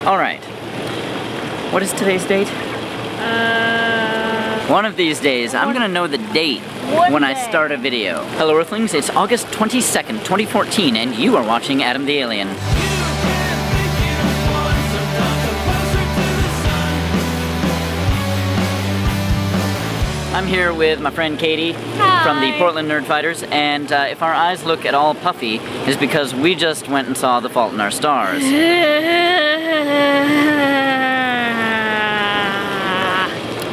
Alright. What is today's date? One of these days, I'm gonna know the date when I start a video. Hello Earthlings, it's August 22nd, 2014, and you are watching Adam the Alien. I'm here with my friend Katie from the Portland Nerd Fighters, and if our eyes look at all puffy, is because we just went and saw The Fault in Our Stars.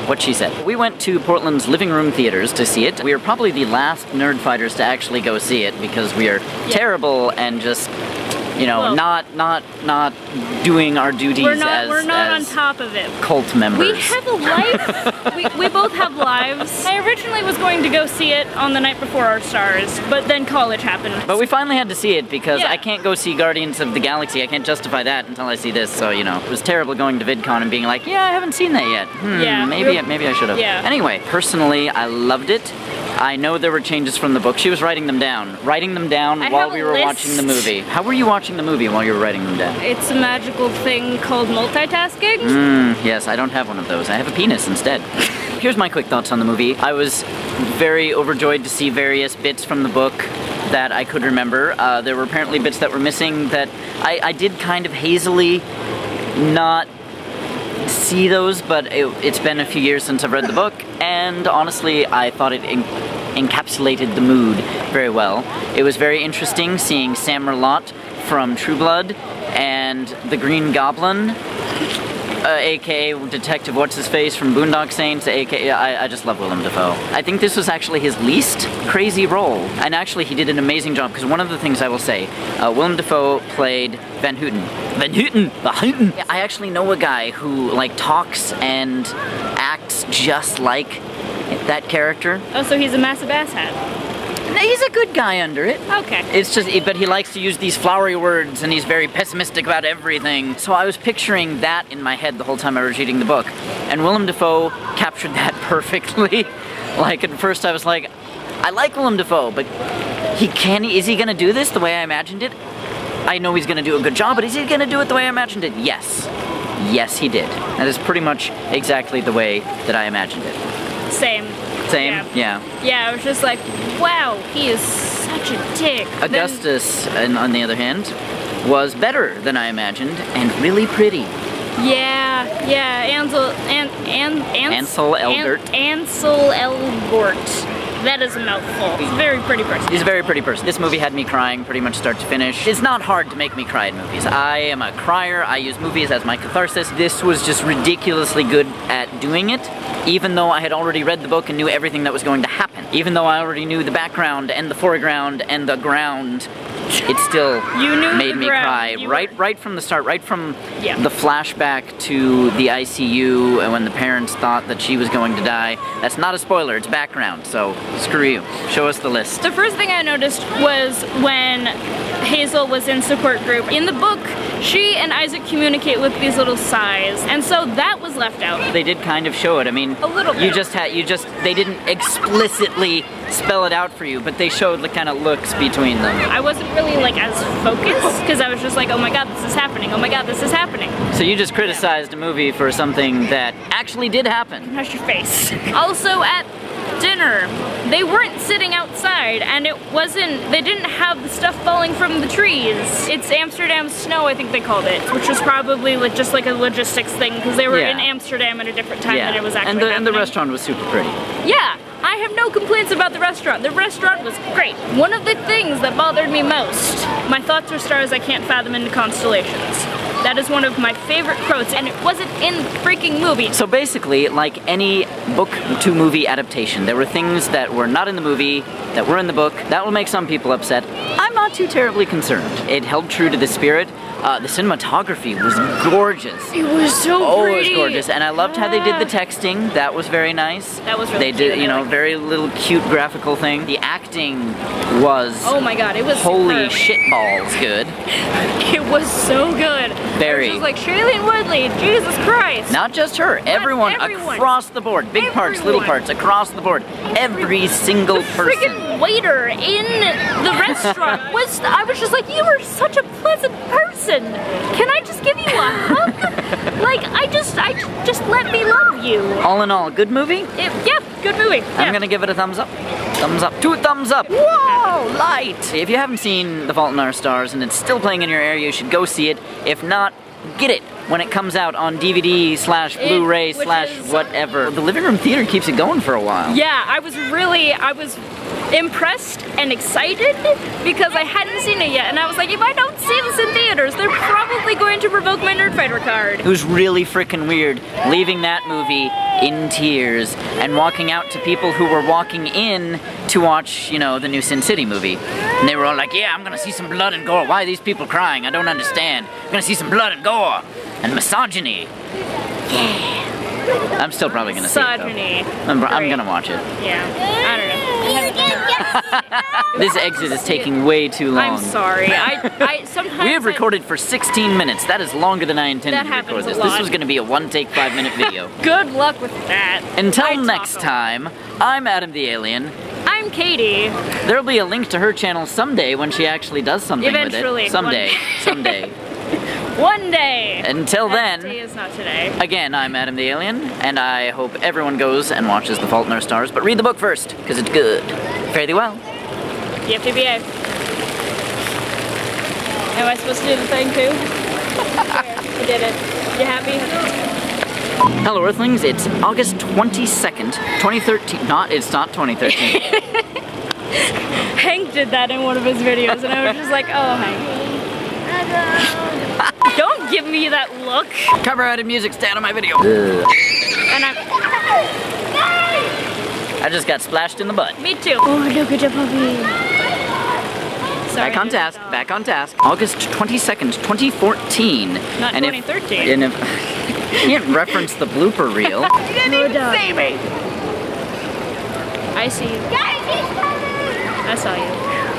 What she said. We went to Portland's living room theaters to see it. We are probably the last Nerd Fighters to actually go see it because we are terrible and just, you know, not doing our duties we're not on top of it. Cult members. We have a life. we both have lives. I originally was going to go see it on the night before our stars, but then college happened. But we finally had to see it because I can't go see Guardians of the Galaxy. I can't justify that until I see this, so, you know. It was terrible going to VidCon and being like, yeah, I haven't seen that yet. Maybe I should have. Yeah. Anyway, personally, I loved it. I know there were changes from the book. She was writing them down while we were watching the movie. How were you watching the movie while you were writing them down? It's a magical thing called multitasking. Yes, I don't have one of those. I have a penis instead. Here's my quick thoughts on the movie. I was very overjoyed to see various bits from the book that I could remember. There were apparently bits that were missing that I did kind of hazily not see those, but it's been a few years since I've read the book, and honestly I thought it encapsulated the mood very well. It was very interesting seeing Sam Merlot from True Blood and the Green Goblin, aka Detective What's-His-Face from Boondock Saints, aka I just love Willem Dafoe. I think this was actually his least crazy role, and actually he did an amazing job, because one of the things I will say, Willem Dafoe played Van Houten. Van Houten! Van Houten! I actually know a guy who, like, talks and acts just like that character. Oh, so he's a massive asshat. He's a good guy under it. Okay. It's just, but he likes to use these flowery words, and he's very pessimistic about everything. So I was picturing that in my head the whole time I was reading the book. And Willem Dafoe captured that perfectly. Like, at first I was like, I like Willem Dafoe, but is he gonna do this the way I imagined it? I know he's gonna do a good job, but is he gonna do it the way I imagined it? Yes. Yes, he did. That is pretty much exactly the way that I imagined it. Same. Same? Yeah. Yeah, I was just like, wow, he is such a dick. Augustus, on the other hand, was better than I imagined, and really pretty. Yeah, Ansel Elgort. Ansel Elgort. That is a mouthful. He's a very pretty person. He's a very pretty person. This movie had me crying pretty much start to finish. It's not hard to make me cry in movies. I am a crier. I use movies as my catharsis. This was just ridiculously good at doing it, even though I had already read the book and knew everything that was going to happen. Even though I already knew the background and the foreground and the ground, it still made me cry. Right from the start, right from the flashback to the ICU and when the parents thought that she was going to die. That's not a spoiler, it's background, so screw you. Show us the list. The first thing I noticed was when Hazel was in support group. In the book, she and Isaac communicate with these little sighs, and so that was left out. They did kind of show it. I mean, a little bit. They didn't explicitly spell it out for you, but they showed the kind of looks between them. I wasn't really like as focused, because I was just like, oh my god, this is happening, oh my god, this is happening. So you just criticized a movie for something that actually did happen. Hush your face. Also at dinner, they weren't sitting outside, and they didn't have the stuff falling from the trees. It's Amsterdam snow, I think they called it, which was probably just like a logistics thing, because they were in Amsterdam at a different time than it was actually happening. And the restaurant was super pretty. Yeah, I have no complaints about the restaurant. The restaurant was great. One of the things that bothered me most, my thoughts are stars I can't fathom into constellations. That is one of my favorite quotes, and it wasn't in the freaking movie. So basically, like any book to movie adaptation, there were things that were not in the movie, that were in the book. That will make some people upset. I'm not too terribly concerned. It held true to the spirit. The cinematography was gorgeous. It was so pretty. Oh, it was gorgeous. And I loved how they did the texting. That was very nice. That was really cute. They did, you know, very little cute graphical thing. The acting was... oh my god, it was holy shitballs good. It was so good. Very. It was like, Shailene Woodley, Jesus Christ. Not just her. Everyone across the board. Big parts, little parts, across the board. Every single person. The freaking waiter in the restaurant I was just like, you are such a pleasant person. Can I just give you a hug? just let me love you. All in all, good movie? Yeah, good movie. Yeah. I'm gonna give it a thumbs up. Thumbs up. 2 thumbs up. Whoa, light. If you haven't seen The Fault in Our Stars and it's still playing in your area, you should go see it. If not, get it when it comes out on DVD / Blu-ray / whatever. The living room theater keeps it going for a while. Yeah, I was impressed and excited because I hadn't seen it yet, and I was like, if I don't see this in theaters, they're probably going to revoke my Nerd Fighter card. It was really freaking weird leaving that movie in tears and walking out to people who were walking in to watch, you know, the new Sin City movie. And they were all like, yeah, I'm gonna see some blood and gore. Why are these people crying? I don't understand. I'm gonna see some blood and gore and misogyny. Yeah. I'm still probably gonna see it though. Misogyny. I'm gonna watch it. Yeah, I don't know. This exit is taking way too long. I'm sorry. I sometimes we have recorded for 16 minutes. That is longer than I intended to record this. This was gonna be a 1-take 5-minute video. Good luck with that. Until next time, I'm Adam the Alien. I'm Katie. There'll be a link to her channel someday when she actually does something Eventually, with it. Someday. Someday. One day. Until then, today is not today. Again, I'm Adam the Alien, and I hope everyone goes and watches The Fault in Our Stars, but read the book first, because it's good. Fare thee well. You have to behave. Am I supposed to do the thing too? I did it. You happy? Hello, Earthlings. It's August 22nd, 2013. It's not 2013. Hank did that in one of his videos, and I was just like, oh, Hank. Don't give me that look. Copyrighted music, stay out of my video. And I just got splashed in the butt. Me too. Oh, look at your puppy. Sorry, back on task, back on task. August 22nd, 2014. Not and 2013. And if you can't reference the blooper reel. You didn't even see me. I see you. I saw you.